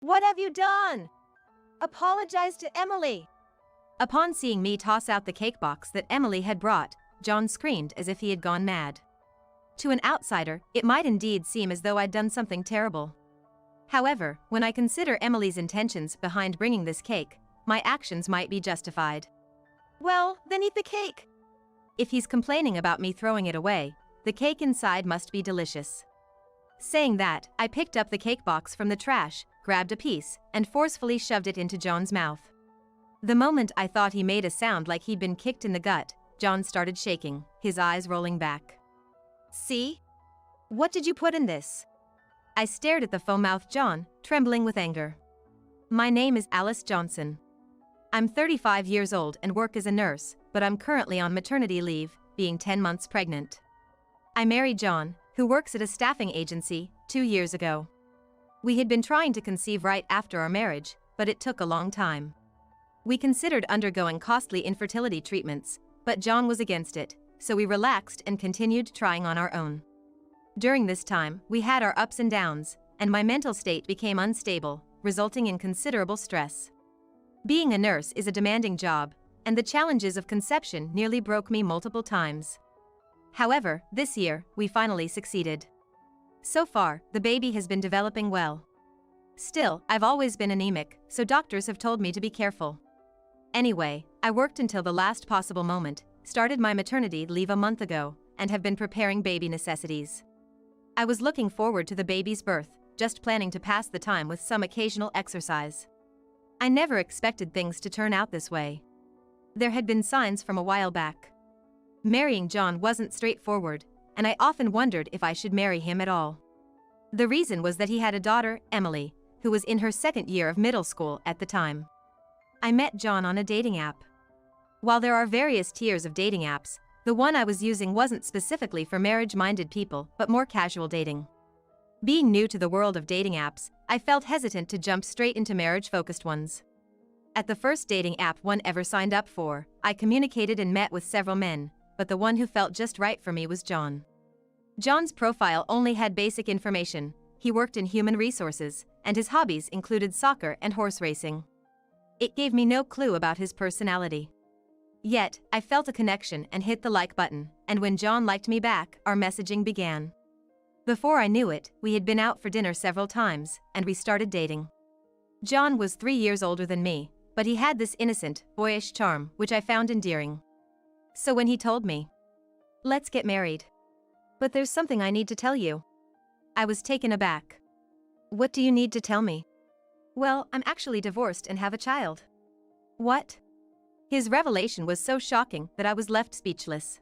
What have you done? Apologize to Emily. Upon seeing me toss out the cake box that Emily had brought, John screamed as if he had gone mad. To an outsider, it might indeed seem as though I'd done something terrible. However, when I consider Emily's intentions behind bringing this cake, my actions might be justified. Well, then eat the cake. If he's complaining about me throwing it away, the cake inside must be delicious. Saying that, I picked up the cake box from the trash, grabbed a piece, and forcefully shoved it into John's mouth. The moment I thought he made a sound like he'd been kicked in the gut, John started shaking, his eyes rolling back. See? What did you put in this? I stared at the foam-mouthed John, trembling with anger. My name is Alice Johnson. I'm 35 years old and work as a nurse, but I'm currently on maternity leave, being 10 months pregnant. I married John, who works at a staffing agency, 2 years ago. We had been trying to conceive right after our marriage, but it took a long time. We considered undergoing costly infertility treatments, but John was against it, so we relaxed and continued trying on our own. During this time, we had our ups and downs, and my mental state became unstable, resulting in considerable stress. Being a nurse is a demanding job, and the challenges of conception nearly broke me multiple times. However, this year, we finally succeeded. So far, the baby has been developing well. Still, I've always been anemic, so doctors have told me to be careful. Anyway, I worked until the last possible moment, started my maternity leave a month ago, and have been preparing baby necessities. I was looking forward to the baby's birth, just planning to pass the time with some occasional exercise. I never expected things to turn out this way. There had been signs from a while back. Marrying John wasn't straightforward, and I often wondered if I should marry him at all. The reason was that he had a daughter, Emily, who was in her second year of middle school at the time. I met John on a dating app. While there are various tiers of dating apps, the one I was using wasn't specifically for marriage-minded people but more casual dating. Being new to the world of dating apps, I felt hesitant to jump straight into marriage-focused ones. At the first dating app one ever signed up for, I communicated and met with several men, but the one who felt just right for me was John. John's profile only had basic information. He worked in human resources, and his hobbies included soccer and horse racing. It gave me no clue about his personality. Yet, I felt a connection and hit the like button, and when John liked me back, our messaging began. Before I knew it, we had been out for dinner several times, and we started dating. John was 3 years older than me, but he had this innocent, boyish charm which I found endearing. So when he told me, "Let's get married. But there's something I need to tell you," I was taken aback. "What do you need to tell me?" "Well, I'm actually divorced and have a child." "What?" His revelation was so shocking that I was left speechless.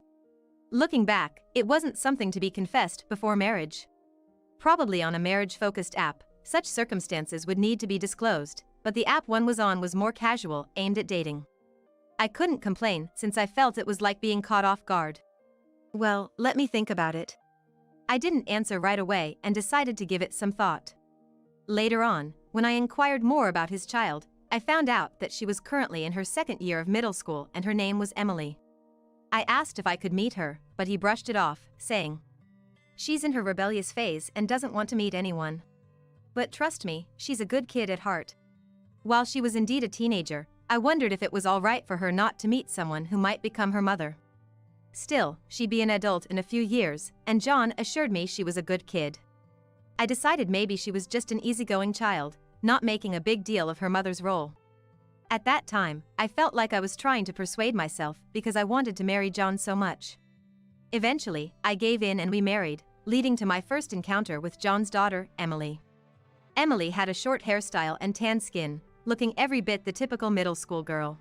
Looking back, it wasn't something to be confessed before marriage. Probably on a marriage-focused app, such circumstances would need to be disclosed, but the app one was on was more casual, aimed at dating. I couldn't complain since I felt it was like being caught off guard. "Well, let me think about it." I didn't answer right away and decided to give it some thought. Later on, when I inquired more about his child, I found out that she was currently in her second year of middle school and her name was Emily. I asked if I could meet her, but he brushed it off, saying, "She's in her rebellious phase and doesn't want to meet anyone. But trust me, she's a good kid at heart." While she was indeed a teenager, I wondered if it was all right for her not to meet someone who might become her mother. Still, she'd be an adult in a few years, and John assured me she was a good kid. I decided maybe she was just an easygoing child, not making a big deal of her mother's role. At that time, I felt like I was trying to persuade myself because I wanted to marry John so much. Eventually, I gave in and we married, leading to my first encounter with John's daughter, Emily. Emily had a short hairstyle and tan skin, looking every bit the typical middle school girl.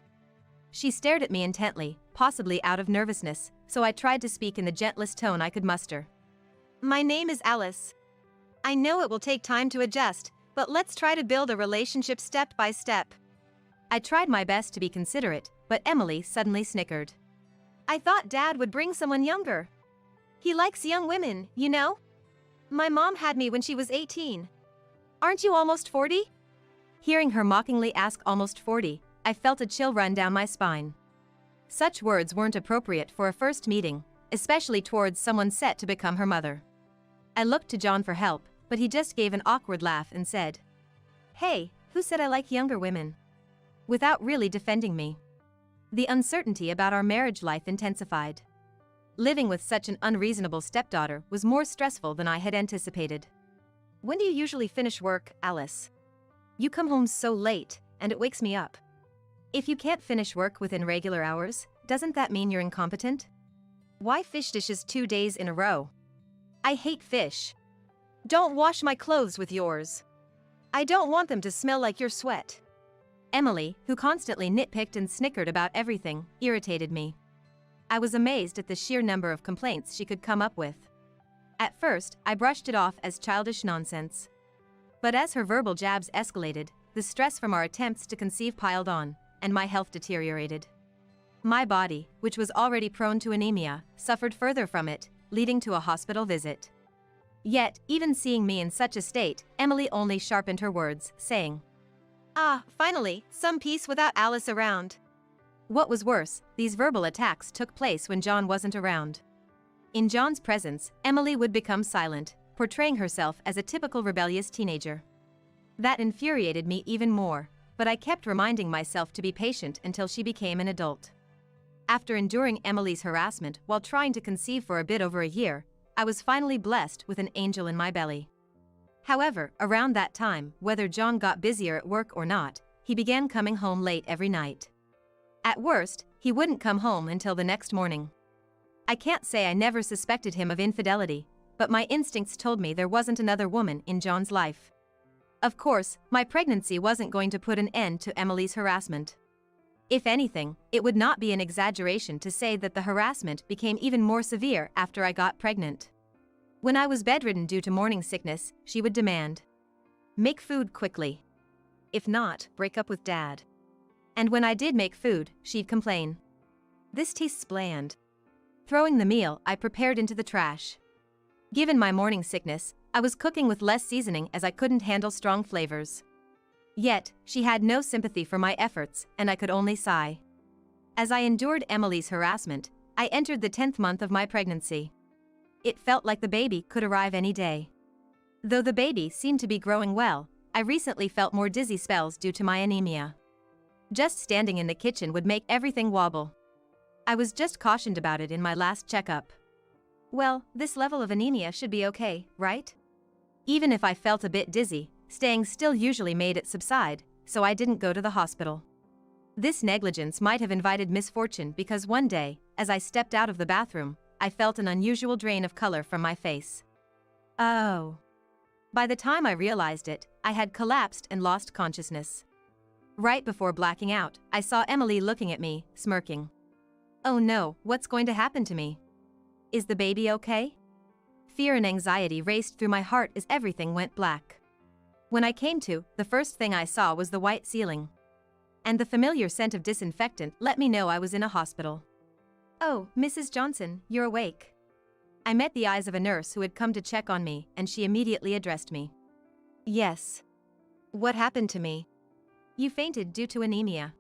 She stared at me intently, possibly out of nervousness, so I tried to speak in the gentlest tone I could muster. "My name is Alice. I know it will take time to adjust, but let's try to build a relationship step by step." I tried my best to be considerate, but Emily suddenly snickered. "I thought Dad would bring someone younger. He likes young women, you know? My mom had me when she was 18. Aren't you almost 40? Hearing her mockingly ask almost 40, I felt a chill run down my spine. Such words weren't appropriate for a first meeting, especially towards someone set to become her mother. I looked to John for help, but he just gave an awkward laugh and said, Hey, who said I like younger women? Without really defending me. The uncertainty about our marriage life intensified. Living with such an unreasonable stepdaughter was more stressful than I had anticipated. When do you usually finish work, Alice? You come home so late, and it wakes me up. If you can't finish work within regular hours, doesn't that mean you're incompetent? Why fish dishes 2 days in a row? I hate fish. Don't wash my clothes with yours. I don't want them to smell like your sweat. Emily, who constantly nitpicked and snickered about everything, irritated me. I was amazed at the sheer number of complaints she could come up with. At first, I brushed it off as childish nonsense. But as her verbal jabs escalated, the stress from our attempts to conceive piled on, and my health deteriorated. My body, which was already prone to anemia, suffered further from it, leading to a hospital visit. Yet, even seeing me in such a state, Emily only sharpened her words, saying, "Ah, finally, some peace without Alice around." What was worse, these verbal attacks took place when John wasn't around. In John's presence, Emily would become silent, portraying herself as a typical rebellious teenager. That infuriated me even more, but I kept reminding myself to be patient until she became an adult. After enduring Emily's harassment while trying to conceive for a bit over a year, I was finally blessed with an angel in my belly. However, around that time, whether John got busier at work or not, he began coming home late every night. At worst, he wouldn't come home until the next morning. I can't say I never suspected him of infidelity, but my instincts told me there wasn't another woman in John's life. Of course, my pregnancy wasn't going to put an end to Emily's harassment. If anything, it would not be an exaggeration to say that the harassment became even more severe after I got pregnant. When I was bedridden due to morning sickness, she would demand, "Make food quickly. If not, break up with Dad." And when I did make food, she'd complain, "This tastes bland." Throwing the meal I prepared into the trash. Given my morning sickness, I was cooking with less seasoning as I couldn't handle strong flavors. Yet, she had no sympathy for my efforts, and I could only sigh. As I endured Emily's harassment, I entered the 10th month of my pregnancy. It felt like the baby could arrive any day. Though the baby seemed to be growing well, I recently felt more dizzy spells due to my anemia. Just standing in the kitchen would make everything wobble. I was just cautioned about it in my last checkup. Well, this level of anemia should be okay, right? Even if I felt a bit dizzy, staying still usually made it subside, so I didn't go to the hospital. This negligence might have invited misfortune because one day, as I stepped out of the bathroom, I felt an unusual drain of color from my face. Oh. By the time I realized it, I had collapsed and lost consciousness. Right before blacking out, I saw Emily looking at me, smirking. Oh no, what's going to happen to me? Is the baby okay? Fear and anxiety raced through my heart as everything went black. When I came to, the first thing I saw was the white ceiling. And the familiar scent of disinfectant let me know I was in a hospital. "Oh, Mrs. Johnson, you're awake." I met the eyes of a nurse who had come to check on me, and she immediately addressed me. "Yes. What happened to me?" "You fainted due to anemia.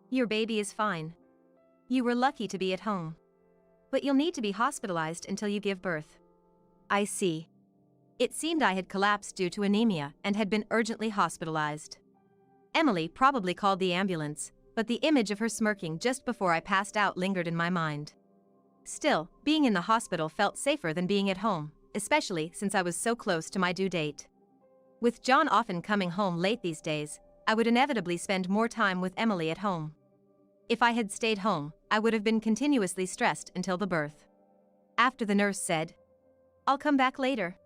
Your baby is fine. You were lucky to be at home. But you'll need to be hospitalized until you give birth." I see. It seemed I had collapsed due to anemia and had been urgently hospitalized. Emily probably called the ambulance, but the image of her smirking just before I passed out lingered in my mind. Still, being in the hospital felt safer than being at home, especially since I was so close to my due date. With John often coming home late these days, I would inevitably spend more time with Emily at home. If I had stayed home, I would have been continuously stressed until the birth. After the nurse said, "I'll come back later,"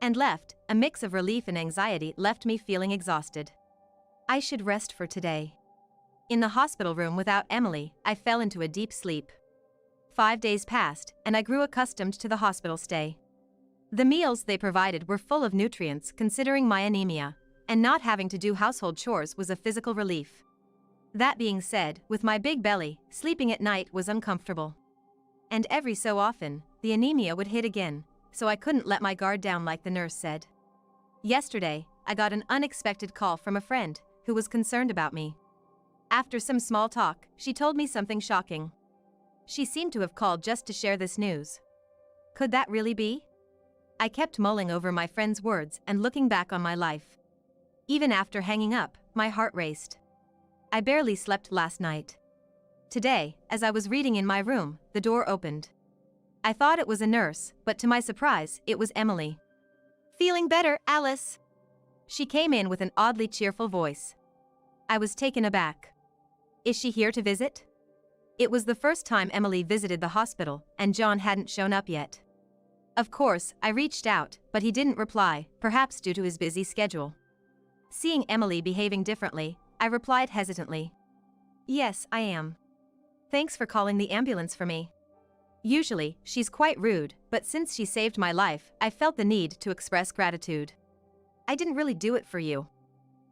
and left, a mix of relief and anxiety left me feeling exhausted. I should rest for today. In the hospital room without Emily, I fell into a deep sleep. 5 days passed, and I grew accustomed to the hospital stay. The meals they provided were full of nutrients considering my anemia, and not having to do household chores was a physical relief. That being said, with my big belly, sleeping at night was uncomfortable. And every so often, the anemia would hit again, so I couldn't let my guard down like the nurse said. Yesterday, I got an unexpected call from a friend who was concerned about me. After some small talk, she told me something shocking. She seemed to have called just to share this news. Could that really be? I kept mulling over my friend's words and looking back on my life. Even after hanging up, my heart raced. I barely slept last night. Today, as I was reading in my room, the door opened. I thought it was a nurse, but to my surprise, it was Emily. Feeling better, Alice? She came in with an oddly cheerful voice. I was taken aback. Is she here to visit? It was the first time Emily visited the hospital, and John hadn't shown up yet. Of course, I reached out, but he didn't reply, perhaps due to his busy schedule. Seeing Emily behaving differently, I replied hesitantly. Yes, I am. Thanks for calling the ambulance for me. Usually, she's quite rude, but since she saved my life, I felt the need to express gratitude. I didn't really do it for you.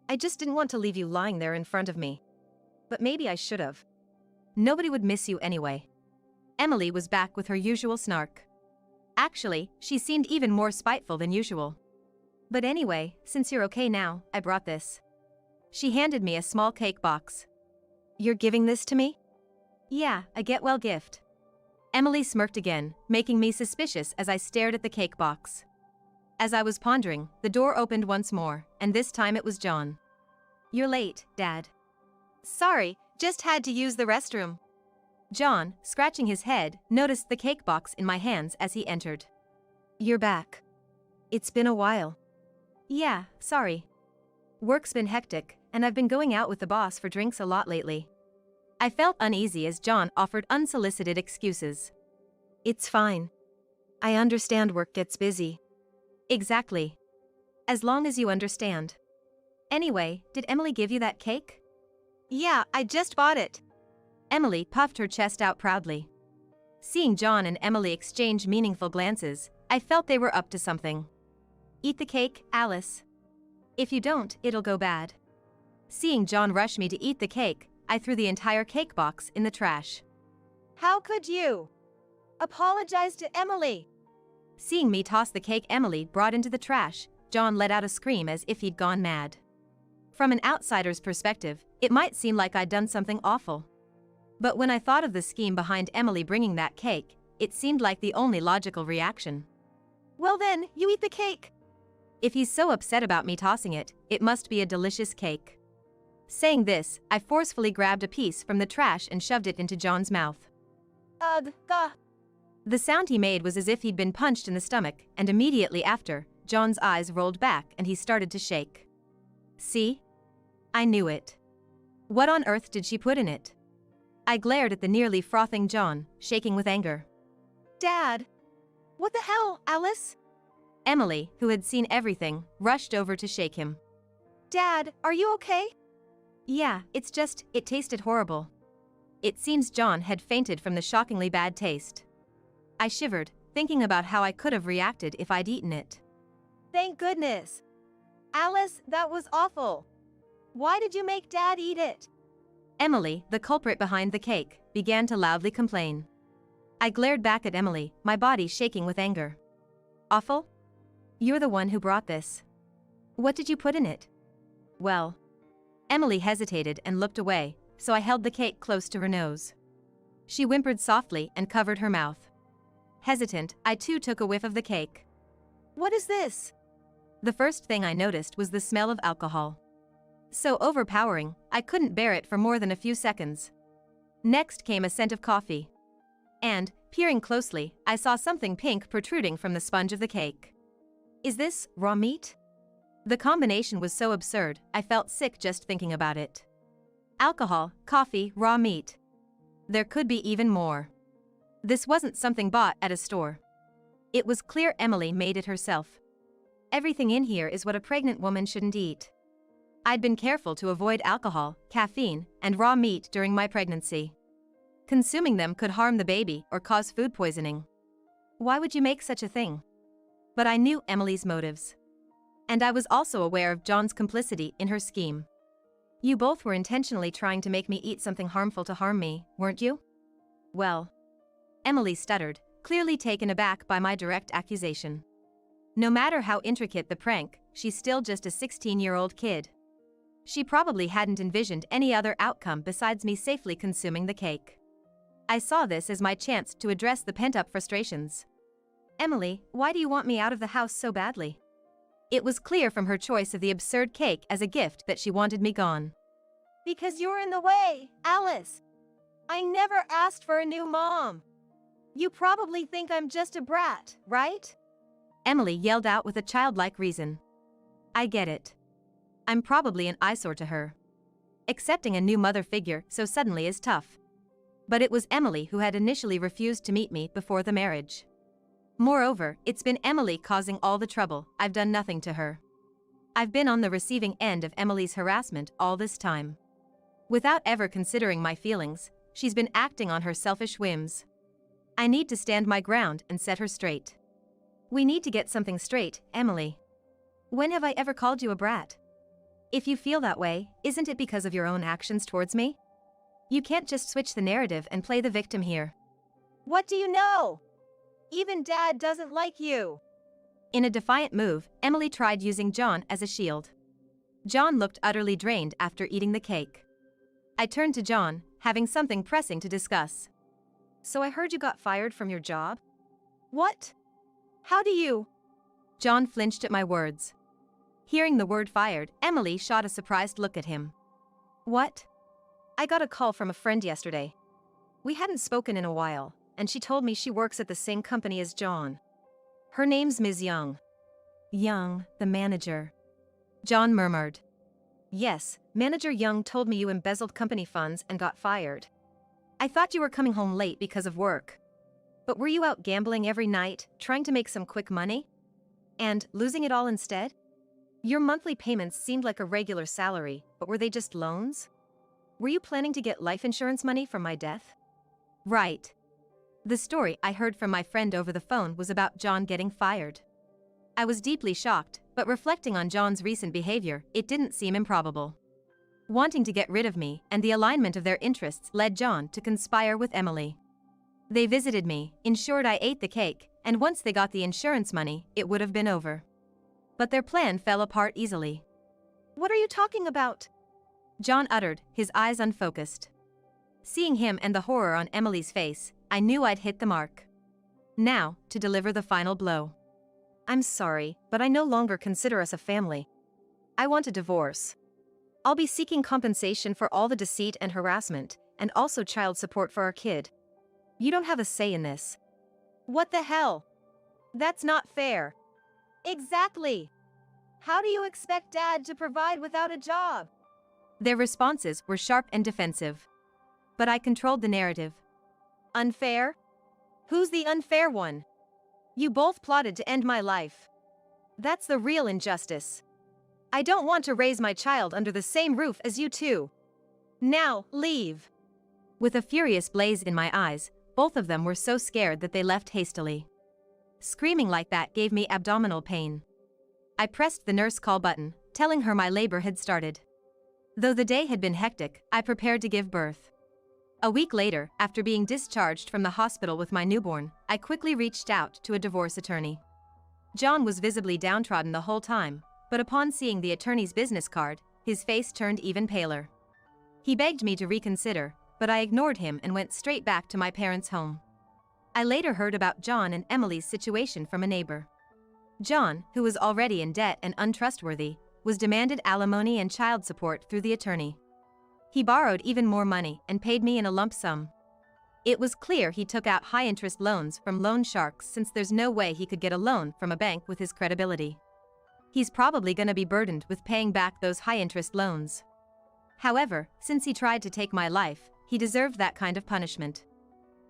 I just didn't want to leave you lying there in front of me. But maybe I should have. Nobody would miss you anyway. Emily was back with her usual snark. Actually, she seemed even more spiteful than usual. But anyway, since you're okay now, I brought this. She handed me a small cake box. You're giving this to me? Yeah, a get-well gift. Emily smirked again, making me suspicious as I stared at the cake box. As I was pondering, the door opened once more, and this time it was John. You're late, Dad. Sorry, just had to use the restroom. John, scratching his head, noticed the cake box in my hands as he entered. You're back. It's been a while. Yeah, sorry. Work's been hectic, and I've been going out with the boss for drinks a lot lately. I felt uneasy as John offered unsolicited excuses. It's fine. I understand work gets busy. Exactly. As long as you understand. Anyway, did Emily give you that cake? Yeah, I just bought it. Emily puffed her chest out proudly. Seeing John and Emily exchange meaningful glances, I felt they were up to something. Eat the cake, Alice. If you don't, it'll go bad. Seeing John rush me to eat the cake, I threw the entire cake box in the trash. How could you? Apologize to Emily. Seeing me toss the cake Emily brought into the trash, John let out a scream as if he'd gone mad. From an outsider's perspective, it might seem like I'd done something awful. But when I thought of the scheme behind Emily bringing that cake, it seemed like the only logical reaction. Well then, you eat the cake. If he's so upset about me tossing it, it must be a delicious cake. Saying this, I forcefully grabbed a piece from the trash and shoved it into John's mouth. Ugh, gah. The sound he made was as if he'd been punched in the stomach, and immediately after, John's eyes rolled back and he started to shake. See? I knew it. What on earth did she put in it? I glared at the nearly frothing John, shaking with anger. Dad! What the hell, Alice? Emily, who had seen everything, rushed over to shake him. Dad, are you okay? Yeah, it's just, it tasted horrible. It seems John had fainted from the shockingly bad taste. I shivered, thinking about how I could have reacted if I'd eaten it. Thank goodness. Alice, that was awful. Why did you make Dad eat it? Emily, the culprit behind the cake, began to loudly complain. I glared back at Emily, my body shaking with anger. Awful? You're the one who brought this. What did you put in it? Well. Emily hesitated and looked away, so I held the cake close to her nose. She whimpered softly and covered her mouth. Hesitant, I too took a whiff of the cake. What is this? The first thing I noticed was the smell of alcohol. So overpowering, I couldn't bear it for more than a few seconds. Next came a scent of coffee. And, peering closely, I saw something pink protruding from the sponge of the cake. Is this raw meat? The combination was so absurd, I felt sick just thinking about it. Alcohol, coffee, raw meat. There could be even more. This wasn't something bought at a store. It was clear Emily made it herself. Everything in here is what a pregnant woman shouldn't eat. I'd been careful to avoid alcohol, caffeine, and raw meat during my pregnancy. Consuming them could harm the baby or cause food poisoning. Why would you make such a thing? But I knew Emily's motives. And I was also aware of John's complicity in her scheme. You both were intentionally trying to make me eat something harmful to harm me, weren't you? Well. Emily stuttered, clearly taken aback by my direct accusation. No matter how intricate the prank, she's still just a 16-year-old kid. She probably hadn't envisioned any other outcome besides me safely consuming the cake. I saw this as my chance to address the pent-up frustrations. Emily, why do you want me out of the house so badly? It was clear from her choice of the absurd cake as a gift that she wanted me gone. Because you're in the way, Alice. I never asked for a new mom. You probably think I'm just a brat, right? Emily yelled out with a childlike reason. I get it. I'm probably an eyesore to her. Accepting a new mother figure so suddenly is tough. But it was Emily who had initially refused to meet me before the marriage. Moreover, it's been Emily causing all the trouble. I've done nothing to her. I've been on the receiving end of Emily's harassment all this time. Without ever considering my feelings, she's been acting on her selfish whims. I need to stand my ground and set her straight. We need to get something straight, Emily. When have I ever called you a brat? If you feel that way, isn't it because of your own actions towards me? You can't just switch the narrative and play the victim here. What do you know? Even Dad doesn't like you. In a defiant move, Emily tried using John as a shield. John looked utterly drained after eating the cake. I turned to John, having something pressing to discuss. So I heard you got fired from your job? What? How do you? John flinched at my words. Hearing the word fired, Emily shot a surprised look at him. What? I got a call from a friend yesterday. We hadn't spoken in a while, and she told me she works at the same company as John. Her name's Ms. Young. Young, the manager. John murmured. Yes, Manager Young told me you embezzled company funds and got fired. I thought you were coming home late because of work. But were you out gambling every night, trying to make some quick money? And losing it all instead? Your monthly payments seemed like a regular salary, but were they just loans? Were you planning to get life insurance money from my death? Right. The story I heard from my friend over the phone was about John getting fired. I was deeply shocked, but reflecting on John's recent behavior, it didn't seem improbable. Wanting to get rid of me and the alignment of their interests led John to conspire with Emily. They visited me, ensured I ate the cake, and once they got the insurance money, it would have been over. But their plan fell apart easily. What are you talking about? John uttered, his eyes unfocused. Seeing him and the horror on Emily's face, I knew I'd hit the mark. Now, to deliver the final blow. I'm sorry, but I no longer consider us a family. I want a divorce. I'll be seeking compensation for all the deceit and harassment, and also child support for our kid. You don't have a say in this. What the hell? That's not fair. Exactly. How do you expect Dad to provide without a job? Their responses were sharp and defensive. But I controlled the narrative. Unfair? Who's the unfair one? You both plotted to end my life. That's the real injustice. I don't want to raise my child under the same roof as you two. Now, leave. With a furious blaze in my eyes, both of them were so scared that they left hastily. Screaming like that gave me abdominal pain. I pressed the nurse call button, telling her my labor had started. Though the day had been hectic, I prepared to give birth. A week later, after being discharged from the hospital with my newborn, I quickly reached out to a divorce attorney. John was visibly downtrodden the whole time, but upon seeing the attorney's business card, his face turned even paler. He begged me to reconsider, but I ignored him and went straight back to my parents' home. I later heard about John and Emily's situation from a neighbor. John, who was already in debt and untrustworthy, was demanded alimony and child support through the attorney. He borrowed even more money and paid me in a lump sum. It was clear he took out high-interest loans from loan sharks since there's no way he could get a loan from a bank with his credibility. He's probably gonna be burdened with paying back those high-interest loans. However, since he tried to take my life, he deserved that kind of punishment.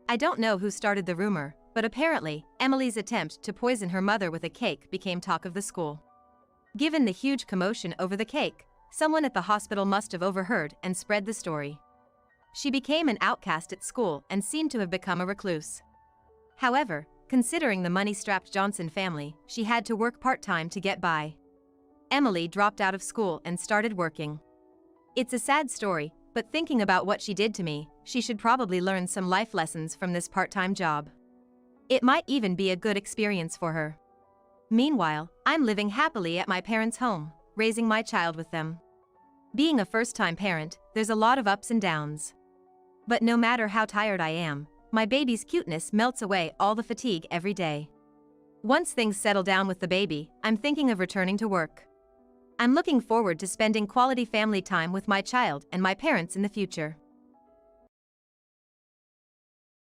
I don't know who started the rumor, but apparently, Emily's attempt to poison her mother with a cake became talk of the school. Given the huge commotion over the cake, someone at the hospital must have overheard and spread the story. She became an outcast at school and seemed to have become a recluse. However, considering the money-strapped Johnson family, she had to work part-time to get by. Emily dropped out of school and started working. It's a sad story, but thinking about what she did to me, she should probably learn some life lessons from this part-time job. It might even be a good experience for her. Meanwhile, I'm living happily at my parents' home, raising my child with them. Being a first-time parent, there's a lot of ups and downs. But no matter how tired I am, my baby's cuteness melts away all the fatigue every day. Once things settle down with the baby, I'm thinking of returning to work. I'm looking forward to spending quality family time with my child and my parents in the future.